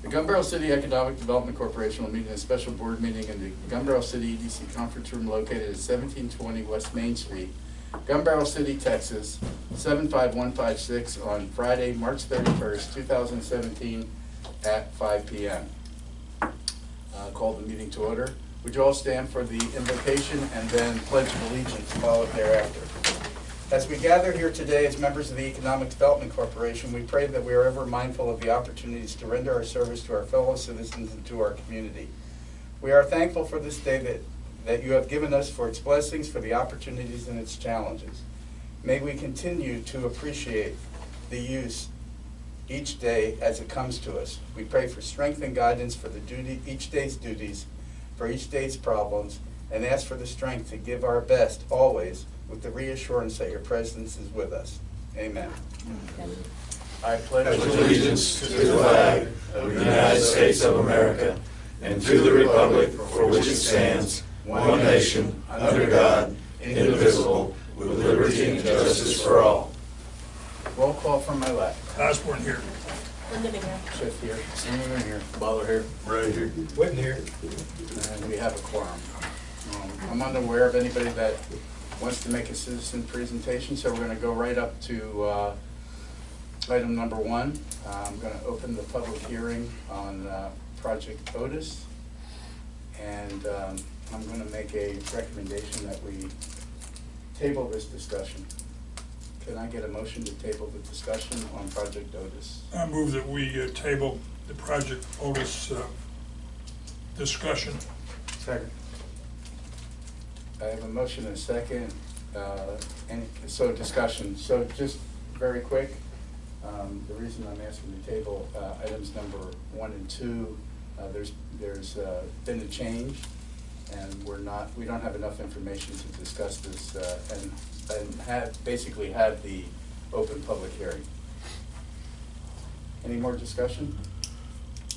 The Gun Barrel City Economic Development Corporation will meet in a special board meeting in the Gun Barrel City EDC conference room located at 1720 West Main Street, Gun Barrel City, Texas, 75156 on Friday, March 31st, 2017 at 5 p.m. Call the meeting to order. Would you all stand for the invocation and then pledge of allegiance followed thereafter? As we gather here today as members of the Economic Development Corporation, we pray that we are ever mindful of the opportunities to render our service to our fellow citizens and to our community. We are thankful for this day that you have given us, for its blessings, for the opportunities and its challenges. May we continue to appreciate the use each day as it comes to us. We pray for strength and guidance for each day's duties, for each day's problems, and ask for the strength to give our best always, with the reassurance that your presence is with us. Amen. Amen. I pledge allegiance to the flag of the United States of America and to the republic for which it stands, one nation, under God, indivisible, with liberty and justice for all. Roll call from my left. Osborne here. Linda here. Schiff here. Senator here. Butler here. Right here. Whitten here. And we have a quorum. I'm unaware of anybody that wants to make a citizen presentation, so we're going to go right up to item number 1. I'm going to open the public hearing on Project Otis, and I'm going to make a recommendation that we table this discussion. Can I get a motion to table the discussion on Project Otis? I move that we table the Project Otis discussion. Second. I have a motion and a second, so discussion. So just very quick, the reason I'm asking to table items number 1 and 2, there's been a change, and we don't have enough information to discuss this and basically have the open public hearing. Any more discussion?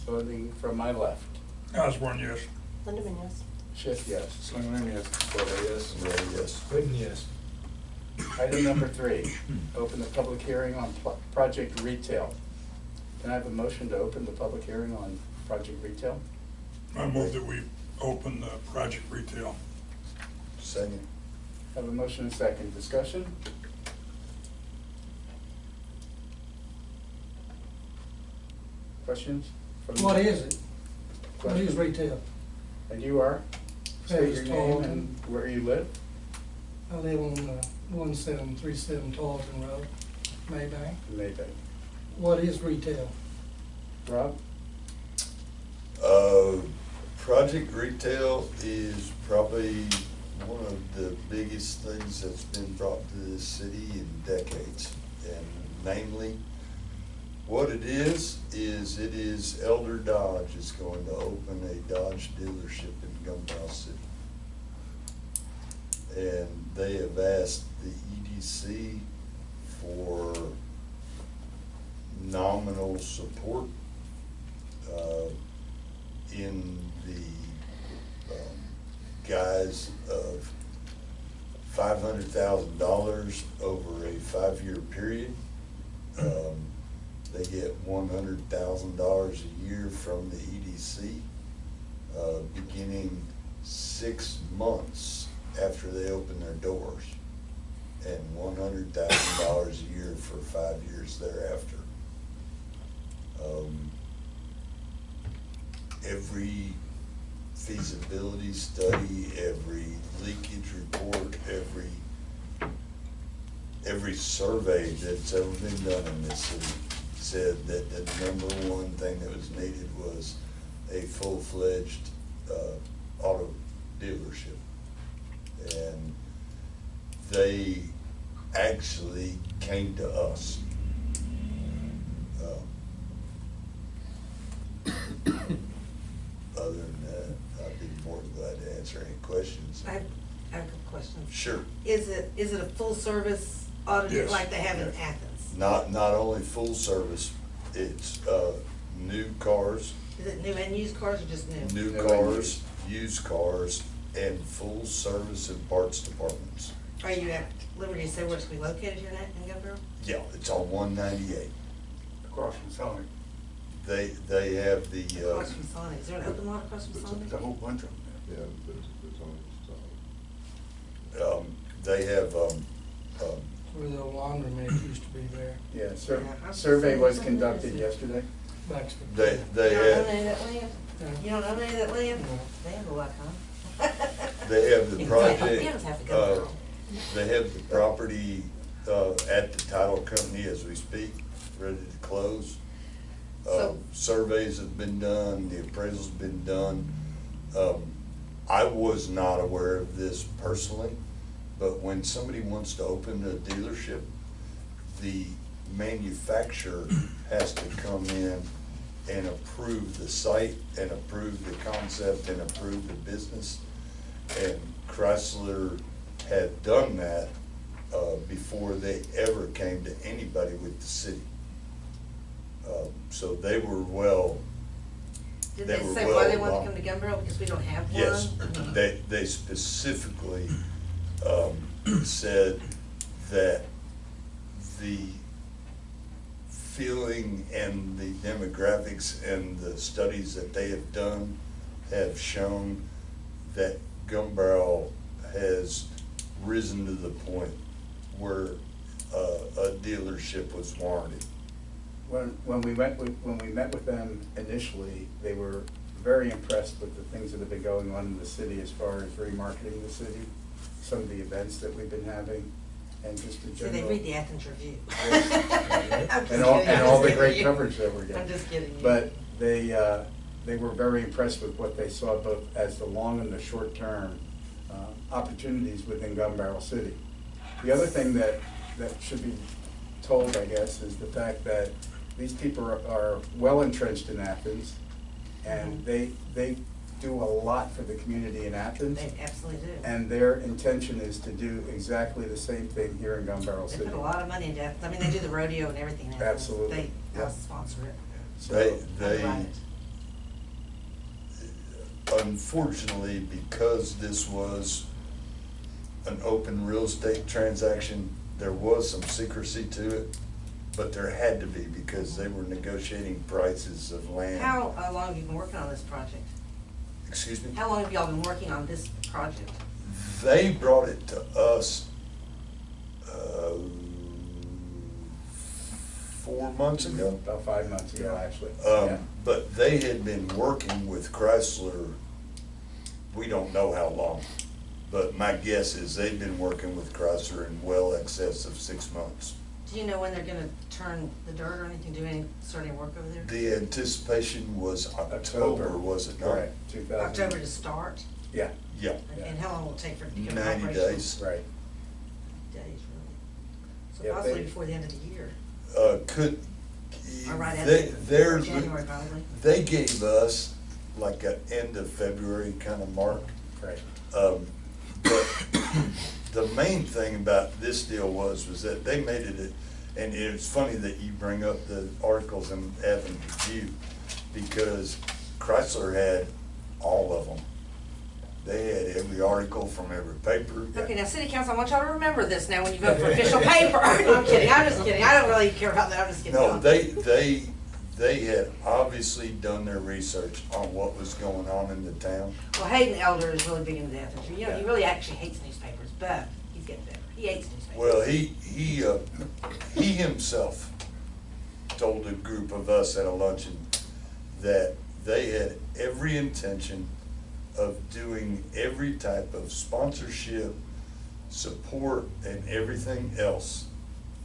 Voting from my left. Osborne, yes. Linda, yes. Schiff, yes. Senator yes. Butler yes. Ray yes. Whitten, yes. Item number 3, open the public hearing on Project Retail. Can I have a motion to open the public hearing on Project Retail? I move that we open the Project Retail. Second. Have a motion and a second. Discussion? Questions? from- What is it? What Questions? is retail? And you are? State your Travis name Tarleton. and where you live. I live on 1737 Tarleton Road, Maybank. Maybe. What is retail? Rob? Project Retail is probably one of the biggest things that's been brought to this city in decades. And namely, what it is it is Elder Dodge is going to open a Dodge dealership in Gun Barrel City. And they have asked the EDC for nominal support in the guise of $500,000 over a 5-year period. They get $100,000 a year from the EDC, beginning 6 months after they open their doors, and $100,000 a year for 5 years thereafter. Every feasibility study, every leakage report, every survey that's ever been done in this city said that the number one thing that was needed was a full-fledged auto dealership. And they actually came to us. Other than that, I'd be more than glad to answer any questions. I have a couple questions. Sure. Is it a full service audit Yes. like they have in Athens? Not only full service, it's new cars, Is it new and used cars or just new? new New cars, used cars, and full service and parts departments. Are you at liberty to say where it's going to be located here in Gun Barrel? Yeah, it's on 198. Across from Sonic. they have the, Across from Sonic, is there an open lot across from Sonic? There's a whole bunch of them Yeah, there's only, they have, Where the laundromat used to be there, Yeah, Yeah. survey was conducted yesterday. back to. they You don't own have, any of that land? Yeah. You don't own any of that land? No. They have a lot, huh? they have the You project, don't have to go. they have the property, at the title company as we speak, ready to close. So- Surveys have been done, the appraisal's been done. I was not aware of this personally, but when somebody wants to open a dealership, the manufacturer has to come in and approve the site and approve the concept and approve the business. And Chrysler had done that before they ever came to anybody with the city. So they were well, Did they they were say why they well want to come to Gunbarrel? Because we don't have one? yes, they specifically said that the feeling and the demographics and the studies that they have done have shown that Gunbarrel has risen to the point where a dealership was warranted. When we met with them initially, they were very impressed with the things that have been going on in the city as far as remarketing the city, some of the events that we've been having, and just the See, general. they read the Athens Review. Yes. I'm just And all, kidding, and I'm all just the kidding great you. coverage that we're getting. I'm just kidding you. But they were very impressed with what they saw both as the long and the short term opportunities within Gun Barrel City. The other thing that should be told, I guess, is the fact that these people are well entrenched in Athens, and they do a lot for the community in Athens. They absolutely do. And their intention is to do exactly the same thing here in Gun Barrel They City. put a lot of money into Athens. I mean, they do the rodeo and everything in Athens. Absolutely. They Yeah. help sponsor it. So, Underwrite it. Unfortunately, because this was an open real estate transaction, there was some secrecy to it, but there had to be because they were negotiating prices of land. How long have you been working on this project? Excuse me? How long have y'all been working on this project? They brought it to us 4 months ago. About 5 months ago, actually. But they had been working with Chrysler, we don't know how long, but my guess is they've been working with Chrysler in well excess of 6 months. Do you know when they're gonna turn the dirt or anything, do any, start any work over there? The anticipation was October, was it not? Correct, 2000. October to start? Yeah, Yeah, And how long will it take for it to become 90 operational? days. right. Days, really. So Yeah, possibly they- before the end of the year, Could, or right they, after, they're, January probably. they gave us like an end of February kind of mark. Right. But the main thing about this deal was that they made it, and it's funny that you bring up the articles in Athens Review, because Chrysler had all of them. They had every article from every paper. Okay, now city council, I want y'all to remember this now when you vote for official paper. No, I'm kidding, I'm just kidding, I don't really care about that, I'm just kidding. No, they had obviously done their research on what was going on in the town. Well, Hayden Elder is really big into that, you know, he really actually hates newspapers, but he's getting better, he hates newspapers. Well, he himself told a group of us at a luncheon that they had every intention of doing every type of sponsorship, support, and everything else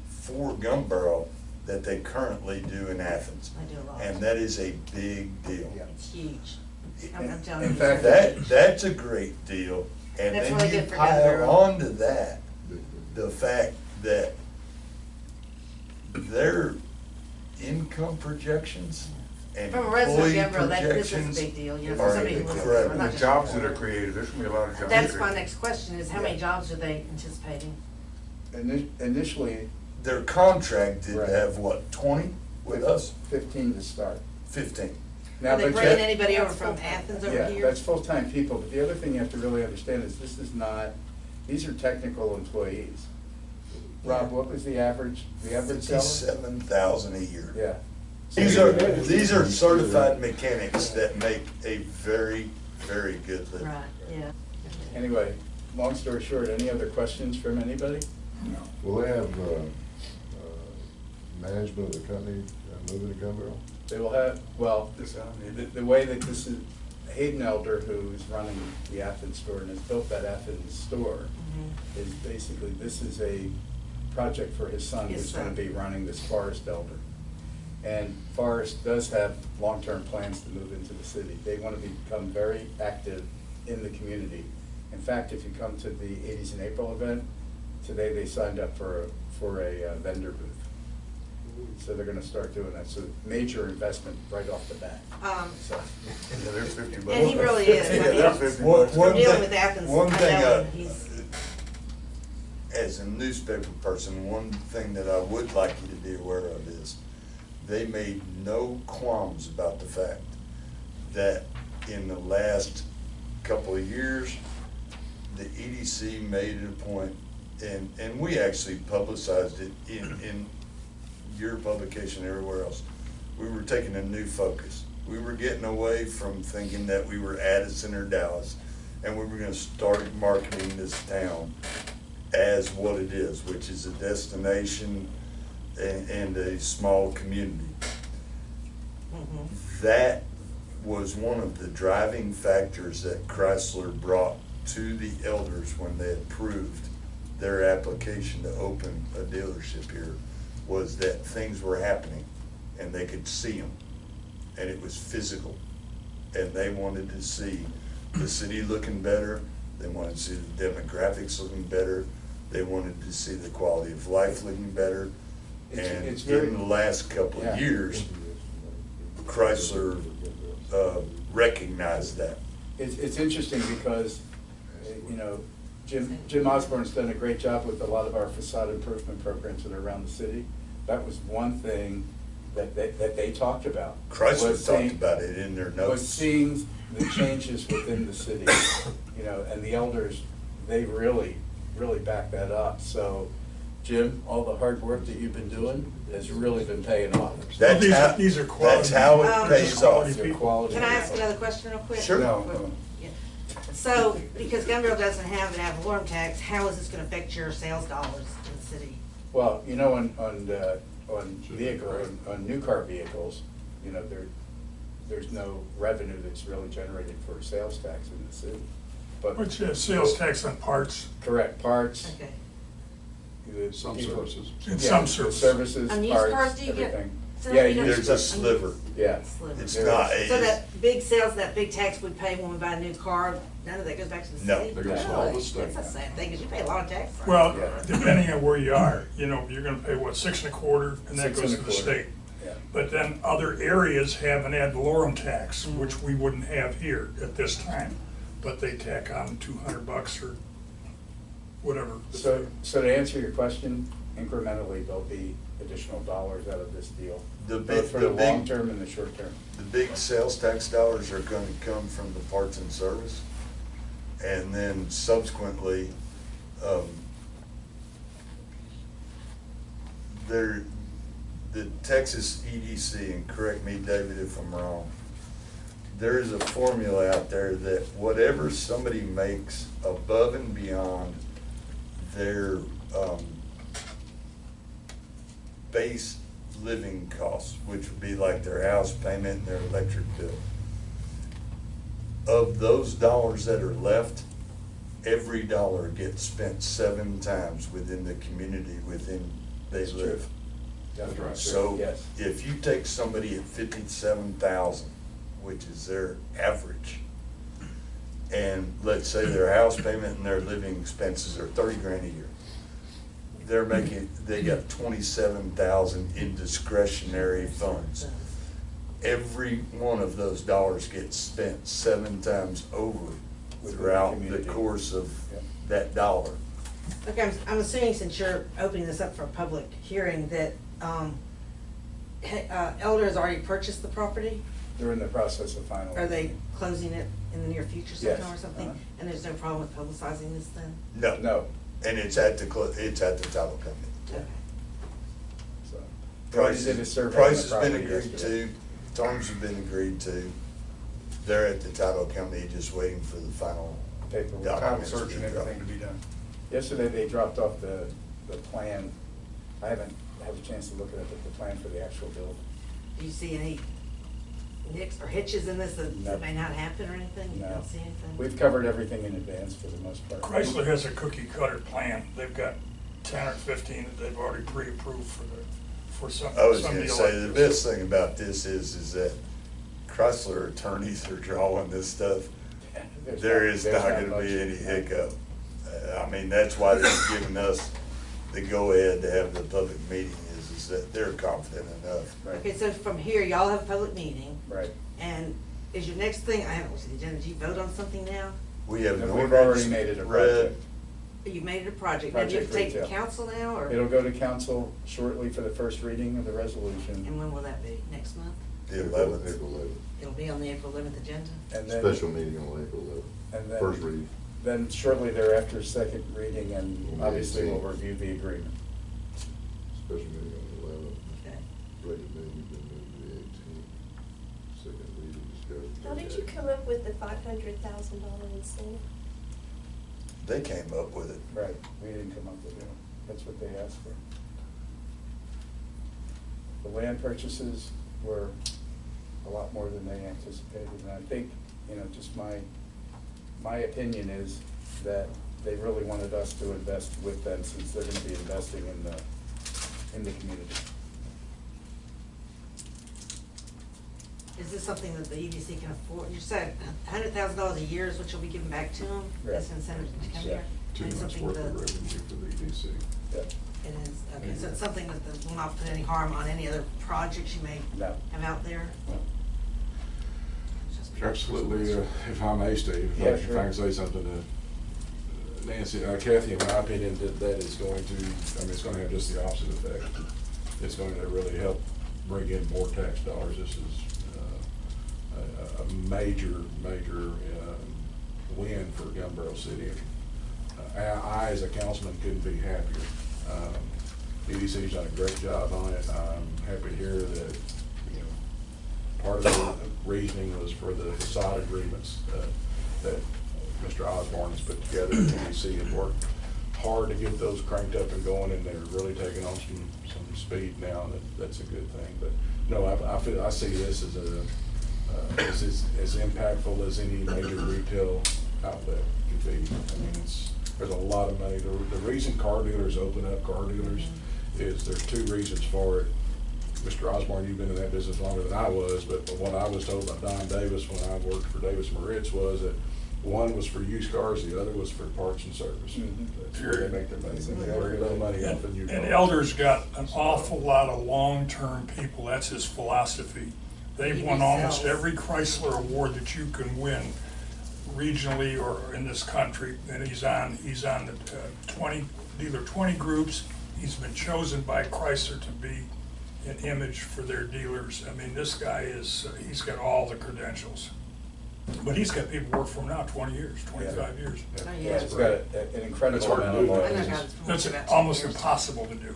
for Gun Barrel that they currently do in Athens. They do a lot. And that is a big deal. Yeah. It's huge. I'm In telling you. fact, That's a great deal. And That's then really you good for Gun pile Barrel. on to that, the fact that their income projections and From a resident of employee Gun Barrel, this is a projections big deal, you know, for are somebody who lives there, incredible. not The just. jobs that are created, there's gonna be a lot of jobs. That's my created. next question, is how many jobs are they anticipating? Initially, Their contract did Right. have, what, 20 with us? 15 to start. 15. Now, Are they but bringing that- anybody over from Athens over Yeah, here? that's full-time people, but the other thing you have to really understand is this is not, these are technical employees. Rob, what was the average salary? 57,000 a year. Yeah, These are certified mechanics that make a very, very good living. Right, yeah. Anyway, long story short, any other questions from anybody? Will they have management of the company moving to Gumbel? They will have, well, This out, the way that this is, Hayden Elder, who's running the Athens store and has built that Athens store, is basically, this is a project for his son His who's gonna son. be running this Forest Elder. And Forest does have long-term plans to move into the city. They wanna become very active in the community. In fact, if you come to the 80s in April event, today they signed up for a vendor booth. So they're gonna start doing that, so major investment right off the bat. So, Yeah, they're 50 bucks. And he really is. I mean, They're 50 One- bucks. one Dealing thing- with Athens, One I thing, know he's- as a newspaper person, one thing that I would like you to be aware of is, they made no qualms about the fact that in the last couple of years, the EDC made it a point, and we actually publicized it in your publication, everywhere else. We were taking a new focus. We were getting away from thinking that we were Addison or Dallas, and we were gonna start marketing this town as what it is, which is a destination and a small community. That was one of the driving factors that Chrysler brought to the elders when they approved their application to open a dealership here, was that things were happening and they could see them, and it was physical. And they wanted to see the city looking better, they wanted to see the demographics looking better, they wanted to see the quality of life looking better. And it's very- in the last couple Yeah. of years, Chrysler recognized that. it's interesting because, you know, Jim Osborne's done a great job with a lot of our facade improvement programs that are around the city. That was one thing that they talked about. Chrysler was talked seeing- about it in their Was notes. seeing the changes within the city, you know, and the elders, they really backed that up. So, Jim, all the hard work that you've been doing has really been paying off. That's These are- how- these are quality. That's how it Um, pays off. Your quality. Can I ask another question real quick? Sure. No. Yeah. So, because Gumbel doesn't have an ad valorem tax, how is this gonna affect your sales dollars in the city? Well, you know, on new car vehicles, you know, there's no revenue that's really generated for sales tax in the city. But Which is sales tax on parts correct, parts. Okay. Some people- services. and Yeah, some the services. services, On used parts, cars, do you get everything. sales Yeah, tax? There's a sliver. Yeah. Sliver. It's There not, is. So that big sales, that big tax we pay when we buy a new car, none of that goes back to the No. city? That goes to all the Really? state. That's a sad thing, because you pay a lot of tax. Well, Yeah. depending on where you are, you know, you're gonna pay, what, 6 1/4, and that 6 goes to the 1/4. state. Yeah. But then other areas have an ad valorem tax, which we wouldn't have here at this time. But they tack on $200 or whatever. So to answer your question, incrementally, there'll be additional dollars out of this deal. The Both big- for the the big- long term and the short term. The big sales tax dollars are gonna come from the parts and service. And then subsequently, the Texas EDC, and correct me, David, if I'm wrong, there is a formula out there that whatever somebody makes above and beyond their base living costs, which would be like their house payment and their electric bill, of those dollars that are left, every dollar gets spent 7 times within the community within they That's true. live. That's right. So Yes. if you take somebody at 57,000, which is their average, and let's say their house payment and their living expenses are 30 grand a year, they got 27,000 in discretionary funds. Every one of those dollars gets spent 7 times over Within the throughout the community. course of Yep. that dollar. Okay, I'm assuming since you're opening this up for a public hearing that, Elder has already purchased the property? They're in the process of finalizing. Are they closing it in the near future Yes. sometime or something? Uh-huh. And there's no problem with publicizing this then? No. No, And it's at the title company. Okay. so. Price did a survey on Price the has been property agreed yesterday. to, terms have been agreed to. They're at the title company just waiting for the final Paperwork. Title documents to search be and dropped. everything to be done. Yesterday, they dropped off the plan. I haven't had a chance to look at it, but the plan for the actual build. Do you see any nicks or hitches in this No. that may not happen or anything? You No. don't see anything? We've covered everything in advance for the most part. Chrysler has a cookie cutter plan. They've got 10 or 15 that they've already pre-approved for some I was some gonna deal say, like the this. best thing about this is that Chrysler attorneys are drawing this stuff. There's not gonna much. be any hiccup. I mean, that's why they're giving us the go-ahead to have the public meeting is that they're confident enough. Right. Okay, so from here, y'all have a public meeting, Right. and is your next thing, I haven't looked at the agenda, did you vote on something now? We have an We've ordinance already made it a read. project. You made it a project, now do you have to Project take it to retail. council now, or? It'll go to council shortly for the first reading of the resolution. And when will that be, next month? The 11th. April 11th. It'll be on the April 11th agenda? And then, Special meeting on April 11th. And then- First reading. then shortly thereafter, second reading, and On the obviously we'll 18th. review the agreement. Special meeting on the 11th. Okay. Regular meeting been moved to the 18th. Second reading discussion. How did you come up with the $500,000 incentive? They came up with it. Right, we didn't come up with it. That's what they asked for. The land purchases were a lot more than they anticipated, and I think, you know, just my opinion is that they really wanted us to invest with them since they're gonna be investing in the community. Is this something that the EDC can afford? You said $100,000 a year is what you'll be giving back to them? Right. That's incentive to come Yeah. here? 2 And months something worth of that- revenue for the EDC. Yeah. It is, okay, so it's something that will not put any harm on any other projects you may No. have out there? Absolutely, if I may, Steve, Yeah, if sure. I can say something to Nancy, Kathy, in my opinion, that is going to, I mean, it's gonna have just the opposite effect. It's going to really help bring in more tax dollars. This is a major win for Gun City. I, as a councilman, couldn't be happier. EDC's done a great job on it. I'm happy to hear that, you know, part of the reasoning was for the facade agreements that Mr. Osborne has put together at EDC and worked hard to get those cranked up and going, and they're really taking on some speed now, and that's a good thing. But no, I see this as as impactful as any major retail outlet could be. I mean, there's a lot of money. The reason car dealers open up car dealers is there's 2 reasons for it. Mr. Osborne, you've been in that business longer than I was, but what I was told by Don Davis when I worked for Davis Moritz was that one was for used cars, the other was for parts and service. Mhm. That's where they make their money. They make very little money off of new cars. And Elder's got an awful lot of long-term people, that's his philosophy. They've He won almost resells. every Chrysler award that you can win regionally or in this country. And he's on the 20 groups. He's been chosen by Chrysler to be an image for their dealers. I mean, this guy he's got all the credentials. But he's got people work for him now 20 years, 25 years. Oh, Yeah, yeah. it's got an It's incredible hard to amount of do. I know loyalty. God, it's been That's about 10 almost years. impossible to do.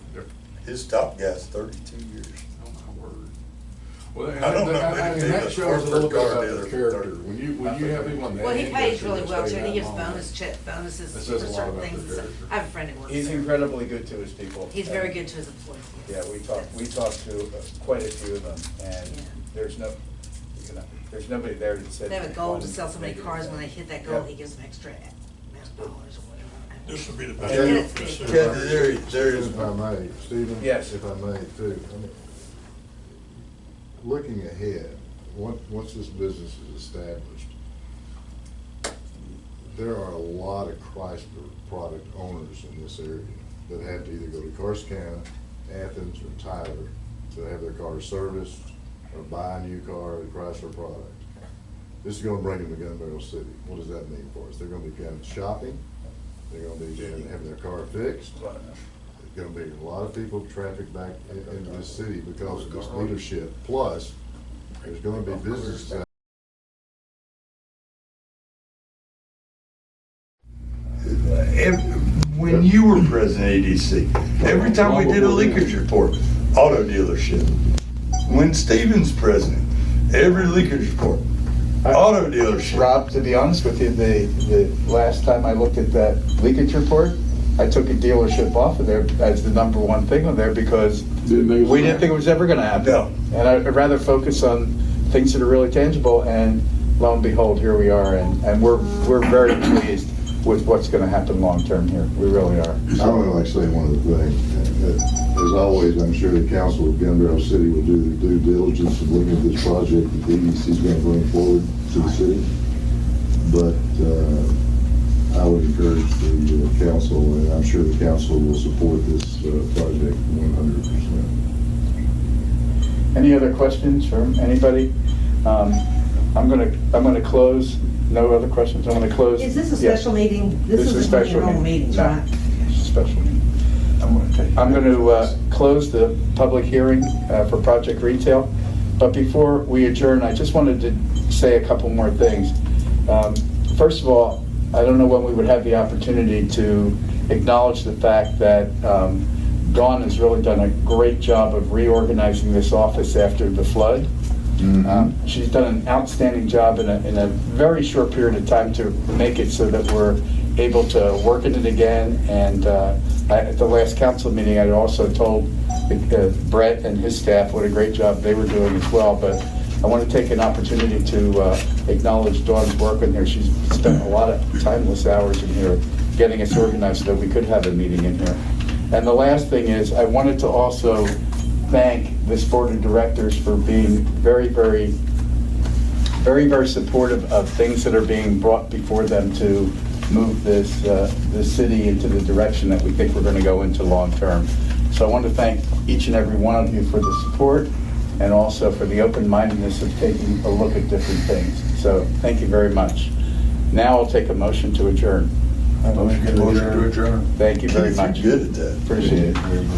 His top guy's 32 years. Oh, my word. Well, I don't know many and that people shows a little bit car about dealers their with character. 30. When you have people in that. Well, he pays industry really that well stay too, and he that gives long, bonuses That for says a lot certain about things. their and character. I have a friend who works He's there. incredibly good to his people. He's very good to his employees, yes. Yeah, we talked to quite a few of them, and Yeah. there's nobody there that said. They have a goal to one sell so many negative cars, thing. when they hit that goal, Yeah. he gives them extra amount of dollars or whatever. This would be the And best then- deal for the city. Ken, there is, If I may, Stephen? Yes. If I may too, I mean, looking ahead, once this business is established, there are a lot of Chrysler product owners in this area that have to either go to Corsicana, Athens, or Tyler to have their car serviced or buy a new car at Chrysler product. This is gonna bring them to Gun Barrel City. What does that mean for us? They're gonna be kind of shopping, they're gonna be having their car fixed. There's gonna be a lot of people traffic back into this city because of this leadership. Plus, there's gonna be businesses out. when you were president of EDC, every time we did a leakage report, auto dealership. When Steven's president, every leakage report, auto dealership. Rob, to be honest with you, the last time I looked at that leakage report, I took a dealership off of there as the number one thing on there because we didn't think it was ever gonna happen. No. And I'd rather focus on things that are really tangible, and lo and behold, here we are, and we're very pleased with what's gonna happen long-term here. We really are. I would like to say one other thing. As always, I'm sure the council of Gunbarrel City will do their due diligence in looking at this project that the EDC is going to bring forward to the city. But I would encourage the council, and I'm sure the council will support this project 100%. Any other questions from anybody? I'm gonna close. No other questions? I'm gonna close. Is this a Yeah. special meeting? This is a isn't one of special your normal meeting. meetings, No, right? it's a special meeting. I'm going to close the public hearing for Project Retail. But before we adjourn, I just wanted to say a couple more things. First of all, I don't know when we would have the opportunity to acknowledge the fact that Dawn has really done a great job of reorganizing this office after the flood. She's done an outstanding job in a very short period of time to make it so that we're able to work in it again. And at the last council meeting, I also told Brett and his staff what a great job they were doing as well. But I want to take an opportunity to acknowledge Dawn's work in here. She's spent a lot of timeless hours in here getting us organized so that we could have a meeting in here. And the last thing is, I wanted to also thank this board of directors for being very, very supportive of things that are being brought before them to move this city into the direction that we think we're going to go into long term. So I want to thank each and every one of you for the support and also for the open-mindedness of taking a look at different things. So thank you very much. Now I'll take a motion to adjourn. Motion to adjourn. Thank you very Keith, you're much. good at that. Appreciate it.